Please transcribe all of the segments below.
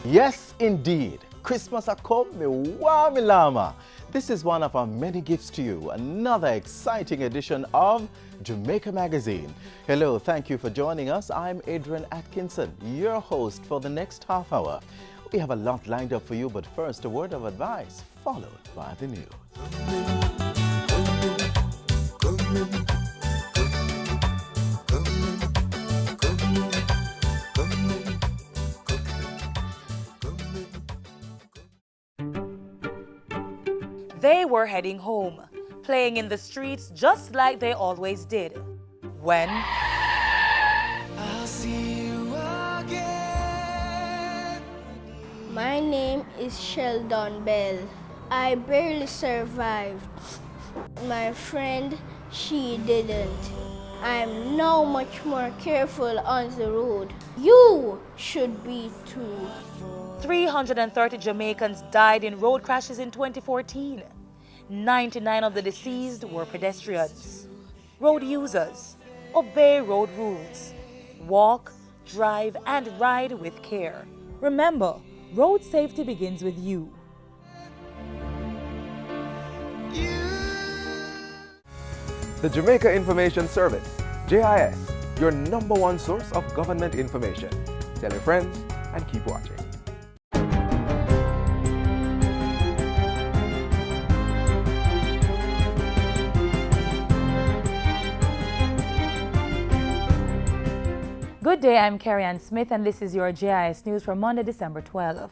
Yes, indeed. Christmas a come, me wa me llama. This is one of our many gifts to you. Another exciting edition of Jamaica Magazine. Hello, thank you for joining us. I'm Adrian Atkinson, your host for the next half hour. We have a lot lined up for you, but first a word of advice, followed by the news. They were heading home, playing in the streets just like they always did. When I'll see you again. My name is Sheldon Bell. I barely survived. My friend, she didn't. I'm now much more careful on the road. You should be too. 330 Jamaicans died in road crashes in 2014. 99 of the deceased were pedestrians. Road users, obey road rules. Walk, drive, and ride with care. Remember, road safety begins with you. The Jamaica Information Service, JIS, your #1 source of government information. Tell your friends and keep watching. Good day, I'm Carrie Ann Smith, and this is your JIS News for Monday, December 12th.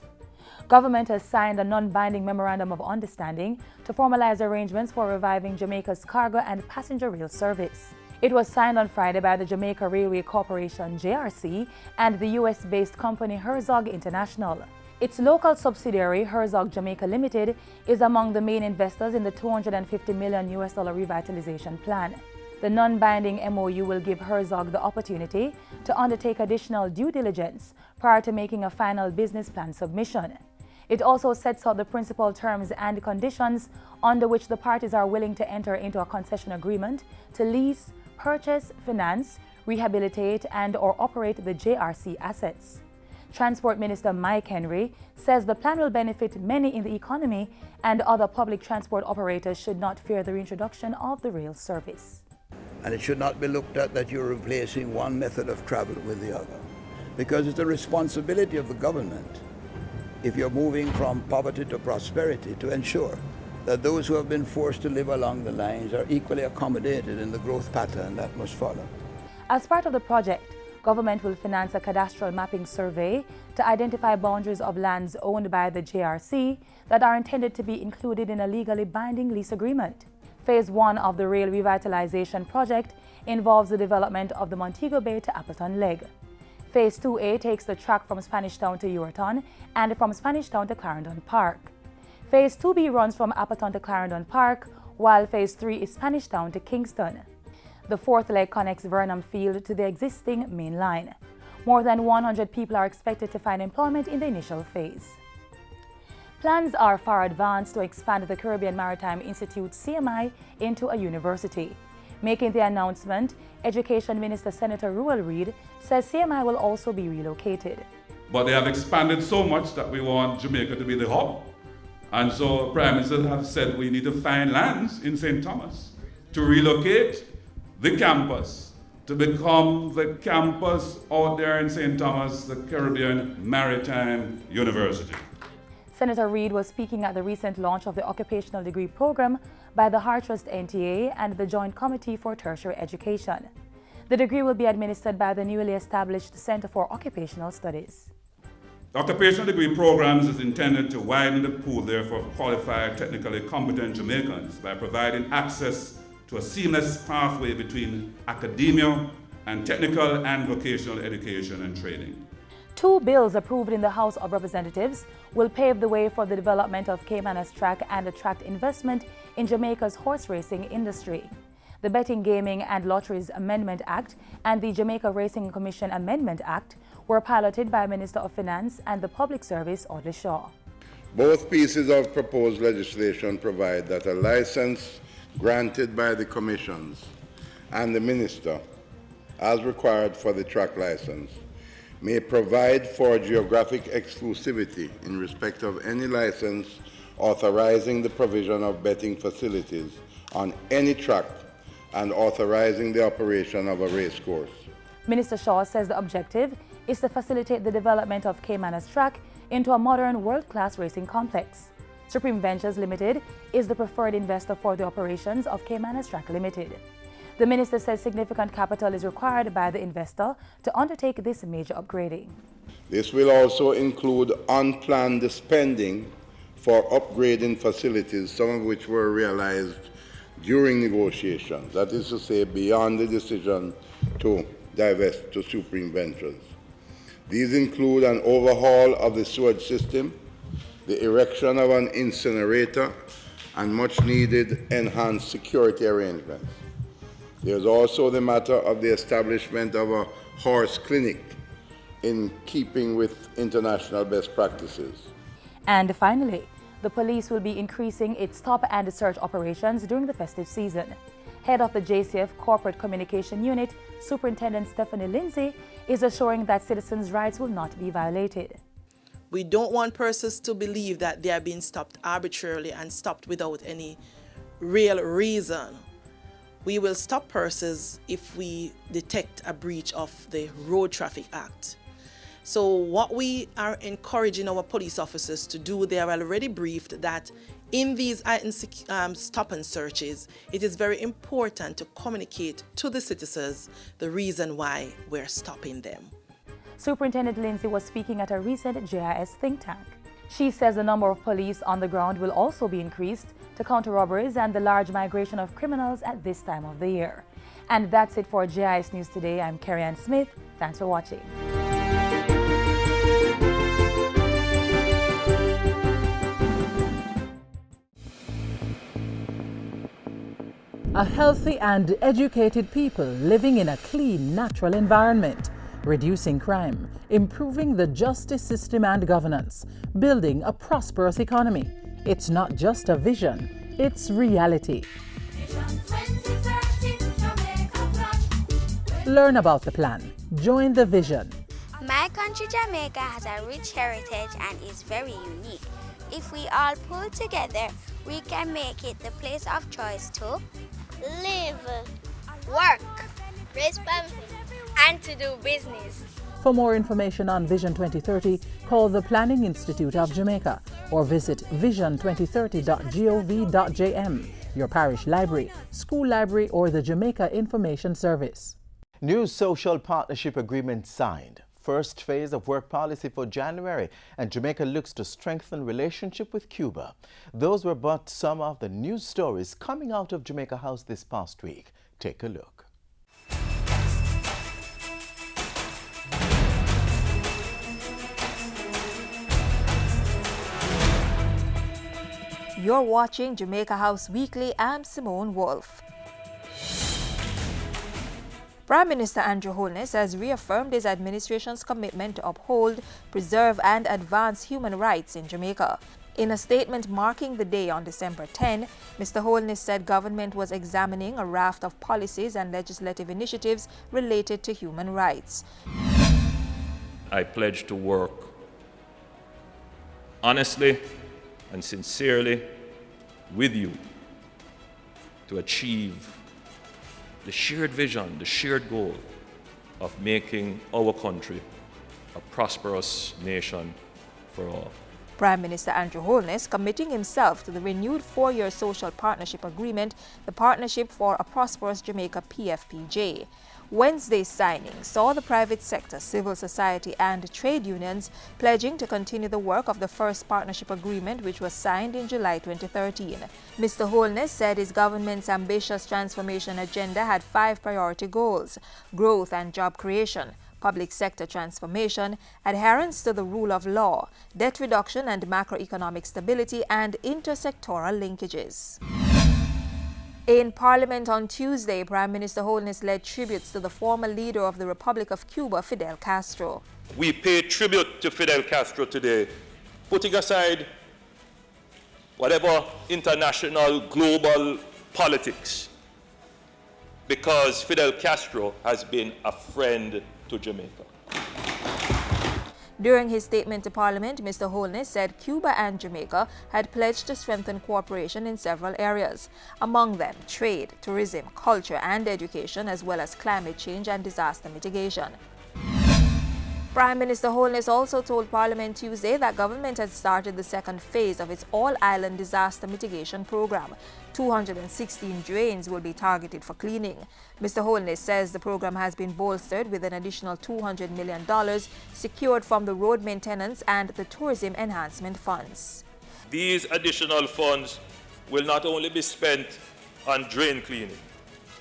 Government has signed a non-binding memorandum of understanding to formalize arrangements for reviving Jamaica's cargo and passenger rail service. It was signed on Friday by the Jamaica Railway Corporation, JRC, and the US-based company Herzog International. Its local subsidiary, Herzog Jamaica Limited, is among the main investors in the $250 million revitalization plan. The non-binding MOU will give Herzog the opportunity to undertake additional due diligence prior to making a final business plan submission. It also sets out the principal terms and conditions under which the parties are willing to enter into a concession agreement to lease, purchase, finance, rehabilitate, and/or operate the JRC assets. Transport Minister Mike Henry says the plan will benefit many in the economy, and other public transport operators should not fear the reintroduction of the rail service. And it should not be looked at that you're replacing one method of travel with the other, because it's the responsibility of the government, if you're moving from poverty to prosperity, to ensure that those who have been forced to live along the lines are equally accommodated in the growth pattern that must follow. As part of the project, government will finance a cadastral mapping survey to identify boundaries of lands owned by the JRC that are intended to be included in a legally binding lease agreement. Phase 1 of the rail revitalization project involves the development of the Montego Bay to Appleton leg. Phase 2A takes the track from Spanish Town to Ureton and from Spanish Town to Clarendon Park. Phase 2B runs from Appleton to Clarendon Park, while Phase 3 is Spanish Town to Kingston. The fourth leg connects Vernon Field to the existing main line. More than 100 people are expected to find employment in the initial phase. Plans are far advanced to expand the Caribbean Maritime Institute, CMI, into a university. Making the announcement, Education Minister Senator Ruel Reid says CMI will also be relocated. But they have expanded so much that we want Jamaica to be the hub. And so Prime Minister has said we need to find lands in St. Thomas to relocate the campus to become the campus out there in St. Thomas, the Caribbean Maritime University. Senator Reid was speaking at the recent launch of the occupational degree program by the Hartrust NTA and the Joint Committee for Tertiary Education. The degree will be administered by the newly established Center for Occupational Studies. The occupational degree programs is intended to widen the pool there for qualified, technically competent Jamaicans by providing access to a seamless pathway between academia and technical and vocational education and training. 2 bills approved in the House of Representatives will pave the way for the development of Caymanas Track and attract investment in Jamaica's horse racing industry. The Betting, Gaming and Lotteries Amendment Act and the Jamaica Racing Commission Amendment Act were piloted by Minister of Finance and the Public Service, Audley Shaw. Both pieces of proposed legislation provide that a license granted by the commissions and the minister, as required for the track license, may provide for geographic exclusivity in respect of any license authorizing the provision of betting facilities on any track and authorizing the operation of a racecourse. Minister Shaw says the objective is to facilitate the development of Caymanas Track into a modern world-class racing complex. Supreme Ventures Limited is the preferred investor for the operations of Caymanas Track Limited. The minister says significant capital is required by the investor to undertake this major upgrading. This will also include unplanned spending for upgrading facilities, some of which were realized during negotiations, that is to say, beyond the decision to divest to Supreme Ventures. These include an overhaul of the sewage system, the erection of an incinerator, and much needed enhanced security arrangements. There's also the matter of the establishment of a horse clinic in keeping with international best practices. And finally, the police will be increasing its stop and search operations during the festive season. Head of the JCF Corporate Communication Unit, Superintendent Stephanie Lindsay, is assuring that citizens' rights will not be violated. We don't want persons to believe that they are being stopped arbitrarily and stopped without any real reason. We will stop persons if we detect a breach of the Road Traffic Act. So what we are encouraging our police officers to do, they are already briefed that in these stop and searches, it is very important to communicate to the citizens the reason why we're stopping them. Superintendent Lindsay was speaking at a recent JIS think tank. She says the number of police on the ground will also be increased to counter robberies and the large migration of criminals at this time of the year. And that's it for JIS News Today. I'm Carrie Ann Smith. Thanks for watching. A healthy and educated people living in a clean, natural environment, reducing crime, improving the justice system and governance, building a prosperous economy. It's not just a vision, it's reality. Learn about the plan. Join the vision. My country, Jamaica, has a rich heritage and is very unique. If we all pull together, we can make it the place of choice to live, work, raise family, and to do business. For more information on Vision 2030, call the Planning Institute of Jamaica or visit vision2030.gov.jm, your parish library, school library, or the Jamaica Information Service. New social partnership agreement signed. First phase of work policy for January, and Jamaica looks to strengthen relationship with Cuba. Those were but some of the news stories coming out of Jamaica House this past week. Take a look. You're watching Jamaica House Weekly. I'm Simone Wolfe. Prime Minister Andrew Holness has reaffirmed his administration's commitment to uphold, preserve and advance human rights in Jamaica. In a statement marking the day on December 10, Mr. Holness said government was examining a raft of policies and legislative initiatives related to human rights. I pledge to work honestly and sincerely with you to achieve the shared vision, the shared goal of making our country a prosperous nation for all. Prime Minister Andrew Holness committing himself to the renewed 4-year social partnership agreement, the Partnership for a Prosperous Jamaica PFPJ. Wednesday's signing saw the private sector, civil society and trade unions pledging to continue the work of the first partnership agreement, which was signed in July 2013. Mr. Holness said his government's ambitious transformation agenda had 5 priority goals: growth and job creation, public sector transformation, adherence to the rule of law, debt reduction and macroeconomic stability, and intersectoral linkages. In Parliament on Tuesday, Prime Minister Holness led tributes to the former leader of the Republic of Cuba, Fidel Castro. We pay tribute to Fidel Castro today, putting aside whatever international, global politics, because Fidel Castro has been a friend to Jamaica. During his statement to Parliament, Mr. Holness said Cuba and Jamaica had pledged to strengthen cooperation in several areas, among them trade, tourism, culture and education, as well as climate change and disaster mitigation. Prime Minister Holness also told Parliament Tuesday that government had started the second phase of its all-island disaster mitigation program. 216 drains will be targeted for cleaning. Mr. Holness says the program has been bolstered with an additional $200 million secured from the road maintenance and the tourism enhancement funds. These additional funds will not only be spent on drain cleaning.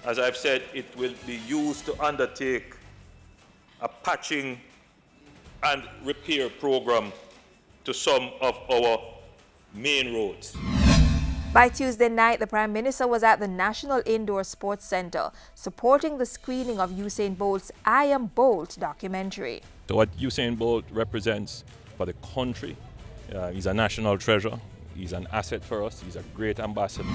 As I've said, it will be used to undertake a patching and repair program to some of our main roads. By Tuesday night, the Prime Minister was at the National Indoor Sports Centre supporting the screening of Usain Bolt's I Am Bolt documentary. So what Usain Bolt represents for the country, he's a national treasure, he's an asset for us, he's a great ambassador.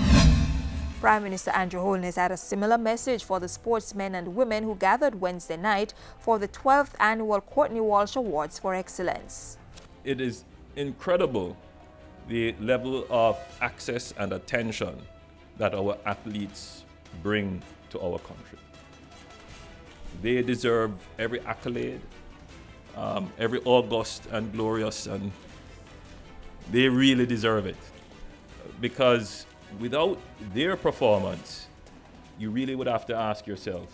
Prime Minister Andrew Holness had a similar message for the sportsmen and women who gathered Wednesday night for the 12th annual Courtney Walsh Awards for Excellence. It is incredible the level of access and attention that our athletes bring to our country. They deserve every accolade, every august and glorious, and they really deserve it. Because without their performance, you really would have to ask yourself,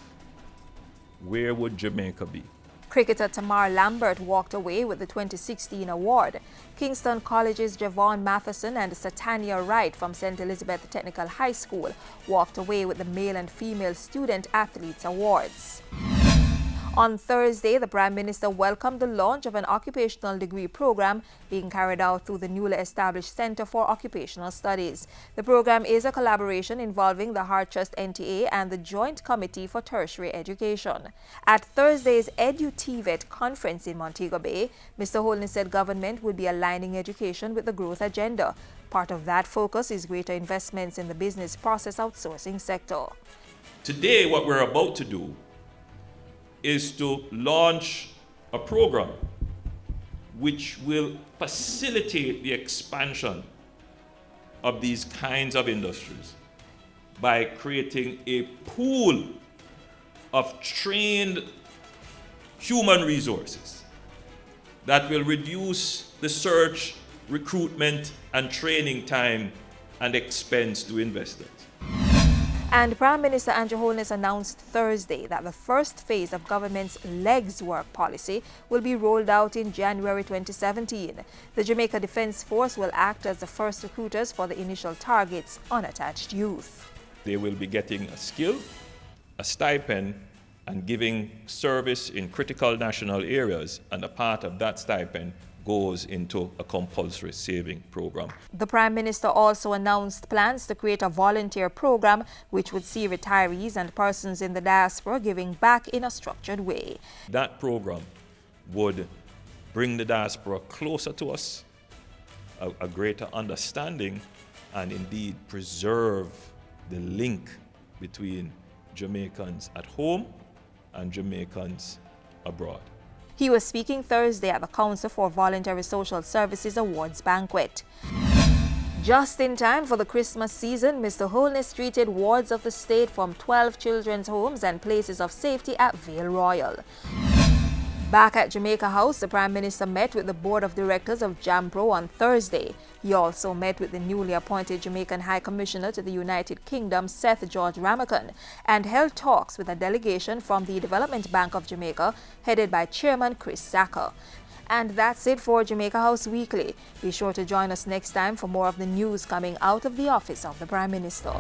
where would Jamaica be? Cricketer Tamar Lambert walked away with the 2016 award. Kingston College's Javon Matheson and Satania Wright from St. Elizabeth Technical High School walked away with the male and female student athletes awards. On Thursday, the Prime Minister welcomed the launch of an occupational degree program being carried out through the newly established Centre for Occupational Studies. The program is a collaboration involving the Heart Trust NTA and the Joint Committee for Tertiary Education. At Thursday's EduTVET conference in Montego Bay, Mr. Holness said government would be aligning education with the growth agenda. Part of that focus is greater investments in the business process outsourcing sector. Today, what we're about to do is to launch a program which will facilitate the expansion of these kinds of industries by creating a pool of trained human resources that will reduce the search, recruitment, and training time and expense to investors. And Prime Minister Andrew Holness announced Thursday that the first phase of government's Legs Work policy will be rolled out in January 2017. The Jamaica Defence Force will act as the first recruiters for the initial target's unattached youth. They will be getting a skill, a stipend, and giving service in critical national areas, and a part of that stipend goes into a compulsory saving program. The Prime Minister also announced plans to create a volunteer program which would see retirees and persons in the diaspora giving back in a structured way. That program would bring the diaspora closer to us, a greater understanding, and indeed preserve the link between Jamaicans at home and Jamaicans abroad. He was speaking Thursday at the Council for Voluntary Social Services Awards banquet. Just in time for the Christmas season, Mr. Holness treated wards of the state from 12 children's homes and places of safety at Vale Royal. Back at Jamaica House, the Prime Minister met with the Board of Directors of JAMPRO on Thursday. He also met with the newly appointed Jamaican High Commissioner to the United Kingdom, Seth George Ramakan, and held talks with a delegation from the Development Bank of Jamaica, headed by Chairman Chris Saka. And that's it for Jamaica House Weekly. Be sure to join us next time for more of the news coming out of the office of the Prime Minister.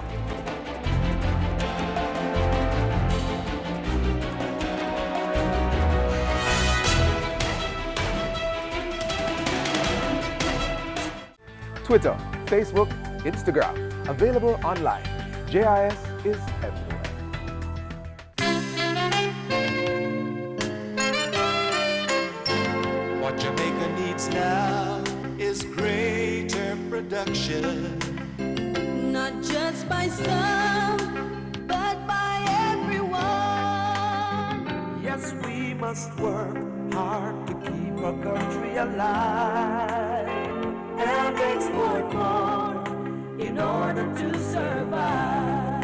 Twitter, Facebook, Instagram, available online. JIS is everywhere. What Jamaica needs now is greater production. Not just by some, but by everyone. Yes, we must work heart to keep our country alive and export more in order to survive.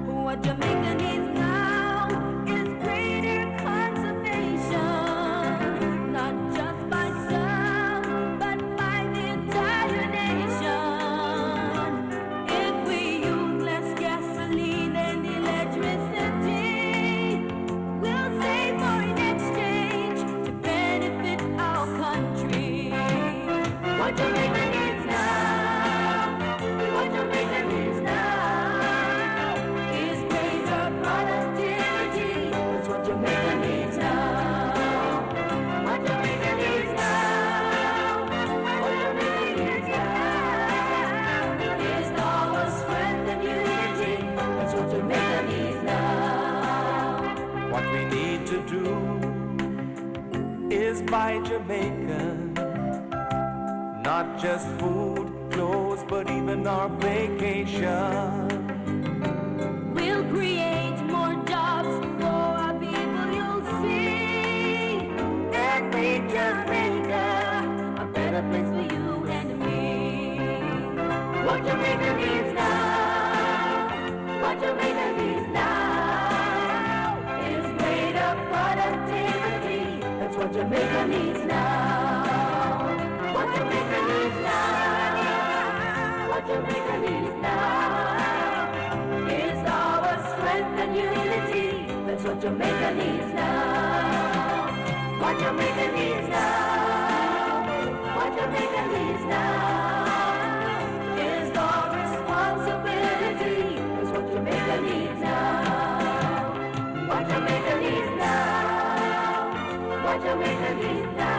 What Jamaica needs now is greater conservation, not just by some, but by the entire nation. If we use less gasoline and electricity, we'll save more in exchange to benefit our country. What Jamaica needs now, what Jamaica needs now, is greater productivity. That's what Jamaica needs now. What Jamaica needs now, what Jamaica needs now, is our strength and unity. That's what Jamaica needs now. What we need to do is buy Jamaican, not just food, clothes, but even our vacation. We'll create more jobs for our people, you'll see, and make Jamaica a better place for you and me. What Jamaica needs now, what Jamaica needs now, is greater productivity. That's what Jamaica needs now. What Jamaica needs now, what Jamaica needs now, is our strength and unity. That's what Jamaica needs now. What Jamaica needs now, what Jamaica needs now, is our responsibility. That's what Jamaica needs now. What Jamaica needs now, what Jamaica needs now,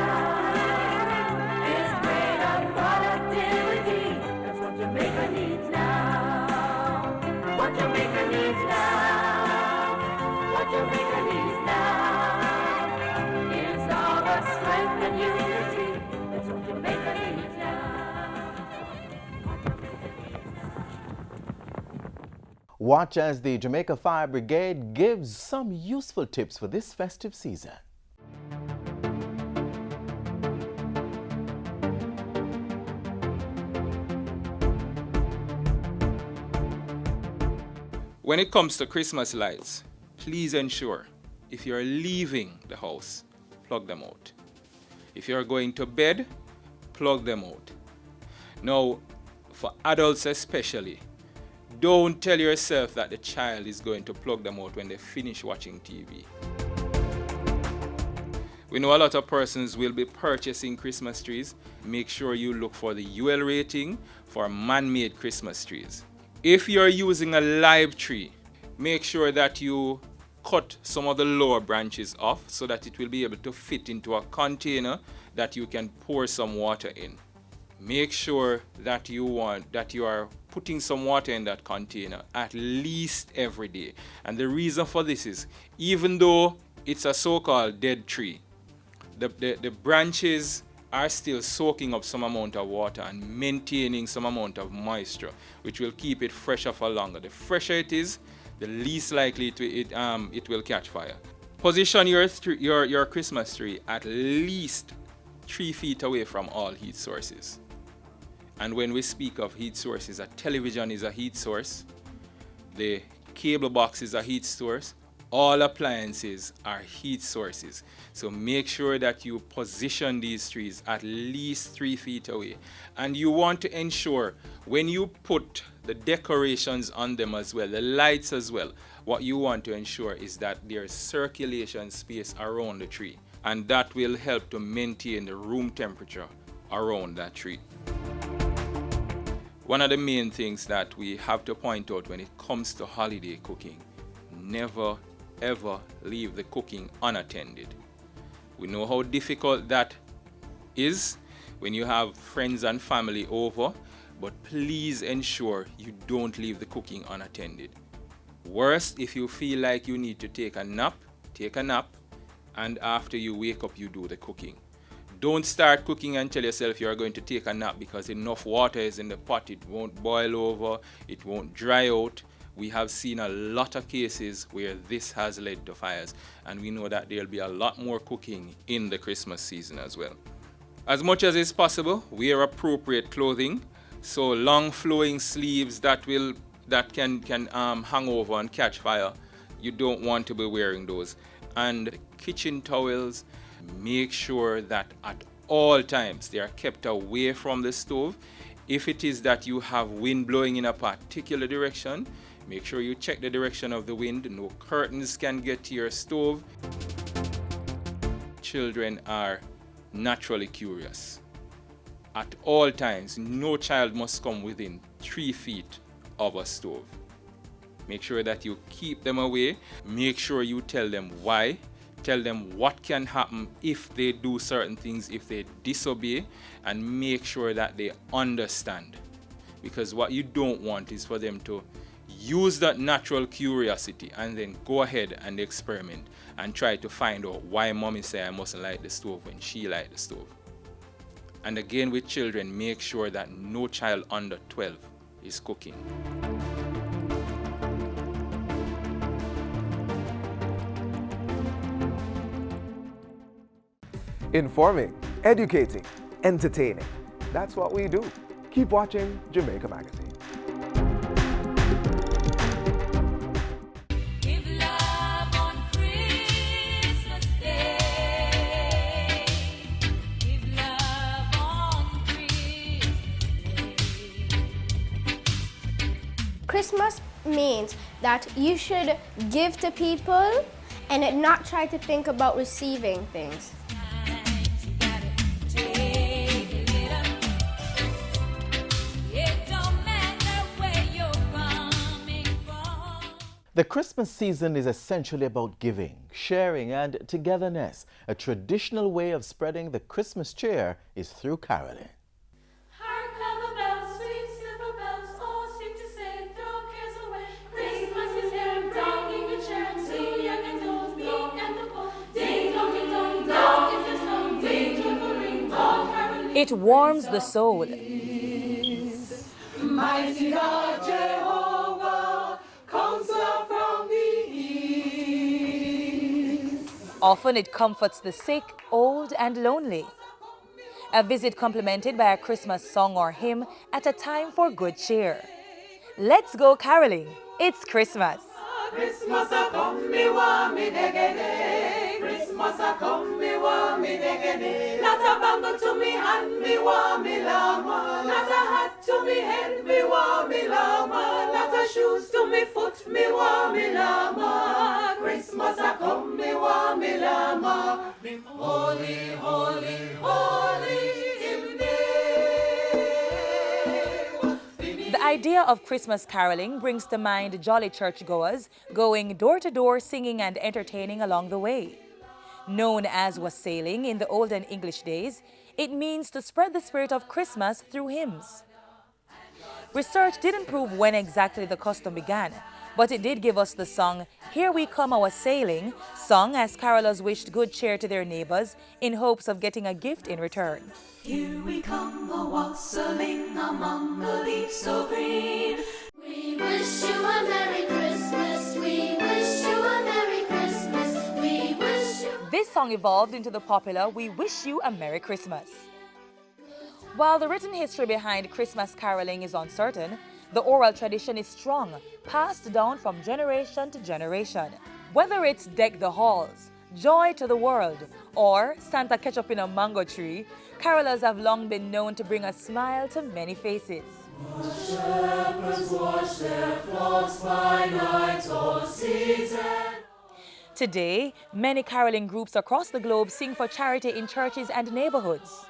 is greater productivity. That's what Jamaica needs now. What Jamaica needs now, what Jamaica needs now, is our strength and unity. That's what Jamaica needs now. Watch as the Jamaica Fire Brigade gives some useful tips for this festive season. When it comes to Christmas lights, please ensure if you're leaving the house, plug them out. If you're going to bed, plug them out. Now, for adults especially, don't tell yourself that the child is going to plug them out when they finish watching TV. We know a lot of persons will be purchasing Christmas trees. Make sure you look for the UL rating for man-made Christmas trees. If you're using a live tree, make sure that you cut some of the lower branches off so that it will be able to fit into a container that you can pour some water in. Make sure that you are putting some water in that container at least every day. And the reason for this is, even though it's a so-called dead tree, the branches are still soaking up some amount of water and maintaining some amount of moisture, which will keep it fresher for longer. The fresher it is, the least likely it will catch fire. Position your Christmas tree at least 3 feet away from all heat sources. And when we speak of heat sources, a television is a heat source, the cable box is a heat source, all appliances are heat sources. So make sure that you position these trees at least 3 feet away. And you want to ensure when you put the decorations on them as well, the lights as well, what you want to ensure is that there's circulation space around the tree. And that will help to maintain the room temperature around that tree. One of the main things that we have to point out when it comes to holiday cooking, never ever leave the cooking unattended. We know how difficult that is when you have friends and family over, but please ensure you don't leave the cooking unattended. Worst, if you feel like you need to take a nap, and after you wake up, you do the cooking. Don't start cooking and tell yourself you're going to take a nap because enough water is in the pot. It won't boil over, it won't dry out. We have seen a lot of cases where this has led to fires, and we know that there'll be a lot more cooking in the Christmas season as well. As much as is possible, wear appropriate clothing, so long flowing sleeves that can hang over and catch fire. You don't want to be wearing those. And kitchen towels, make sure that at all times they are kept away from the stove. If it is that you have wind blowing in a particular direction, make sure you check the direction of the wind. No curtains can get to your stove. Children are naturally curious. At all times, no child must come within 3 feet of a stove. Make sure that you keep them away. Make sure you tell them why. Tell them what can happen if they do certain things, if they disobey, and make sure that they understand. Because what you don't want is for them to use that natural curiosity and then go ahead and experiment and try to find out why mommy say I mustn't light the stove when she light the stove. And again with children, make sure that no child under 12 is cooking. Informing, educating, entertaining. That's what we do. Keep watching Jamaica Magazine. Give love on Christmas Day. Give love on Christmas Day. Christmas means that you should give to people and not try to think about receiving things. The Christmas season is essentially about giving, sharing, and togetherness. A traditional way of spreading the Christmas cheer is through caroling. Hark how the bells, sweet silver bells, all seem to say, throw cares away. Christmas is here, bringing the cheer to young and old, meek and the bold. Ding dong, dong is the song, ding joyful ring, all caroling. It warms the soul. Mighty God Jehovah, counselor from the east. Often it comforts the sick, old, and lonely. A visit complemented by a Christmas song or hymn at a time for good cheer. Let's go caroling. It's Christmas. Christmas a come, me want me degede. Christmas a come, me want me degede. Not a bangle to me hand, me want me llama. Not a hat to me head, me want me llama. Not a shoes to me foot, me want me llama. Christmas a come, me want me llama. Holy, holy, holy him name. The idea of Christmas caroling brings to mind jolly churchgoers going door to door singing and entertaining along the way. Known as wassailing in the olden English days, it means to spread the spirit of Christmas through hymns. Research didn't prove when exactly the custom began, but it did give us the song Here We Come a Wassailing, sung as carolers wished good cheer to their neighbors in hopes of getting a gift in return. Here we come a wassailing among the leaves so green. We wish you a Merry Christmas. We wish you a Merry Christmas. We wish you. This song evolved into the popular We Wish You a Merry Christmas. While the written history behind Christmas caroling is uncertain, the oral tradition is strong, passed down from generation to generation. Whether it's Deck the Halls, Joy to the World, or Santa Catch Up in a Mango Tree, carolers have long been known to bring a smile to many faces. Shepherds wash their flocks by night or season. Today, many caroling groups across the globe sing for charity in churches and neighborhoods.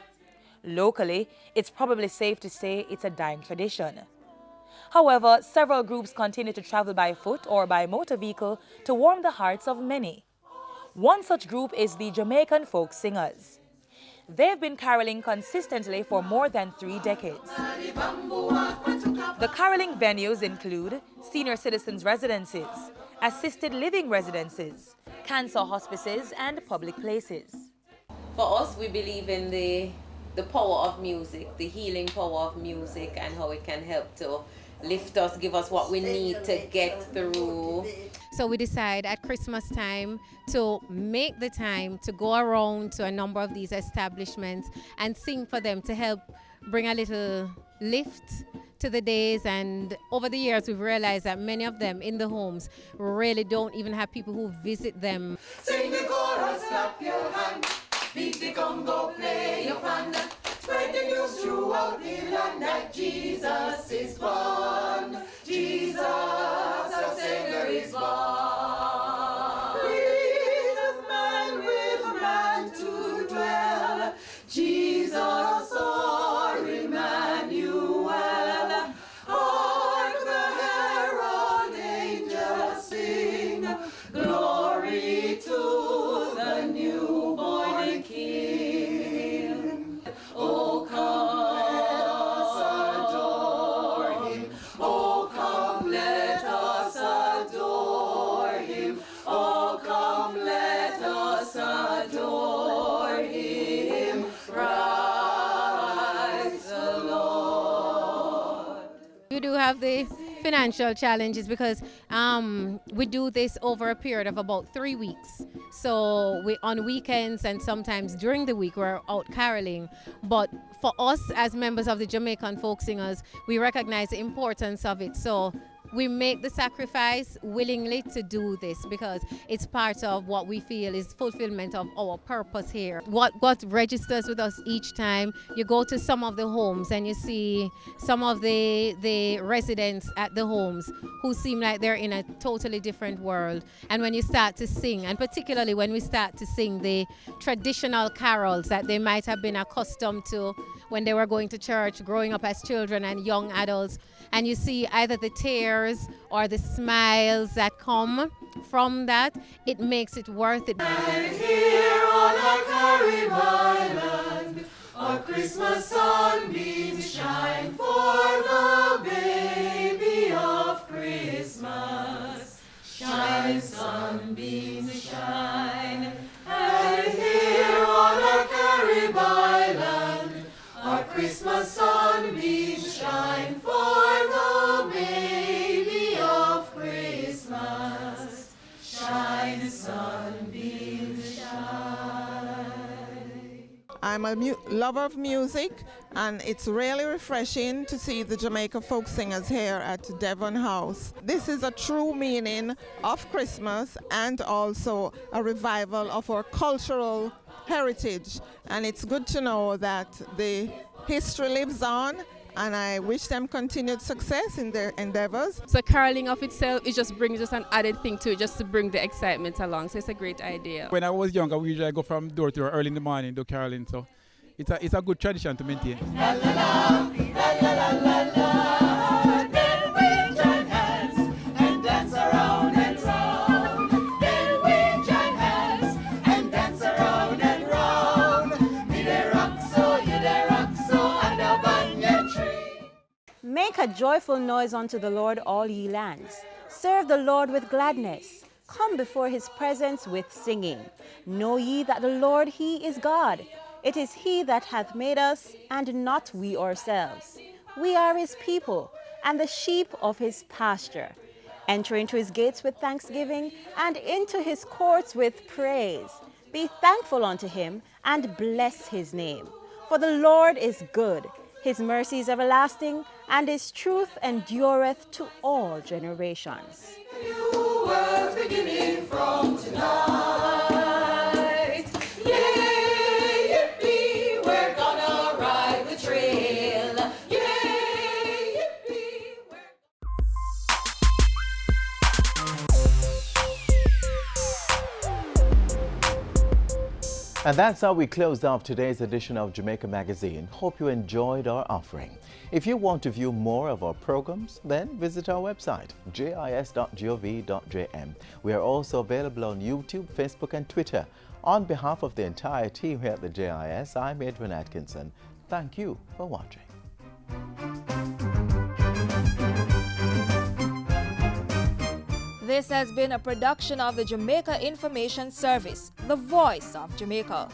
Locally, it's probably safe to say it's a dying tradition. However, several groups continue to travel by foot or by motor vehicle to warm the hearts of many. One such group is the Jamaican Folk Singers. They've been caroling consistently for more than 3 decades. The caroling venues include senior citizens' residences, assisted living residences, cancer hospices, and public places. For us, we believe in the power of music, the healing power of music, and how it can help to lift us, give us what we need to get through. So we decide at Christmas time to make the time to go around to a number of these establishments and sing for them to help bring a little lift to the days. And over the years we've realized that many of them in the homes really don't even have people who visit them. Sing the chorus, clap your hand, beat the congo, play your pan, spread the news throughout the land that Jesus is born. Jesus, our Savior, is born. With man to dwell, Jesus or Emmanuel. Hark the herald angels sing, glory to the newborn King. Oh, come, let us adore him. Oh, come, let us adore him. Oh, come, let us adore him. Praise the Lord. You do have the financial challenges because we do this over a period of about 3 weeks. So we on weekends and sometimes during the week we're out caroling. But for us as members of the Jamaican Folk Singers, we recognize the importance of it. So we make the sacrifice willingly to do this because it's part of what we feel is fulfillment of our purpose here. What registers with us each time, you go to some of the homes and you see some of the residents at the homes who seem like they're in a totally different world. And when you start to sing, and particularly when we start to sing the traditional carols that they might have been accustomed to when they were going to church, growing up as children and young adults, and you see either the tears or the smiles that come from that, it makes it worth it. And here on our Carib Island, our Christmas sunbeams shine for the baby of Christmas. Shine, sunbeams, shine. And here on our Carib Island, our Christmas sunbeams shine for the baby of Christmas. Shine, sunbeams, shine. I'm a lover of music, and it's really refreshing to see the Jamaica Folk Singers here at Devon House. This is a true meaning of Christmas and also a revival of our cultural heritage, and it's good to know that the history lives on, and I wish them continued success in their endeavors. So caroling of itself, it just brings just an added thing to it, just to bring the excitement along. So it's a great idea. When I was younger, we usually go from door to door early in the morning do caroling, so it's a good tradition to maintain. La, la, la, la, la, la, la, la. Then we join hands and dance around and round. Then we join hands and dance around and round. Me dey rock so, you dey rock so, and a banyan tree. Make a joyful noise unto the Lord, all ye lands. Serve the Lord with gladness. Come before his presence with singing. Know ye that the Lord, he is God. It is he that hath made us, and not we ourselves. We are his people, and the sheep of his pasture. Enter into his gates with thanksgiving, and into his courts with praise. Be thankful unto him, and bless his name. For the Lord is good, his mercy is everlasting, and his truth endureth to all generations. New world beginning from tonight. Yay, yippee, we're gonna ride the trail. Yay, yippee, And that's how we closed off today's edition of Jamaica Magazine. Hope you enjoyed our offering. If you want to view more of our programs, then visit our website, jis.gov.jm. We are also available on YouTube, Facebook and Twitter. On behalf of the entire team here at the JIS, I'm Adrian Atkinson. Thank you for watching. This has been a production of the Jamaica Information Service, the voice of Jamaica.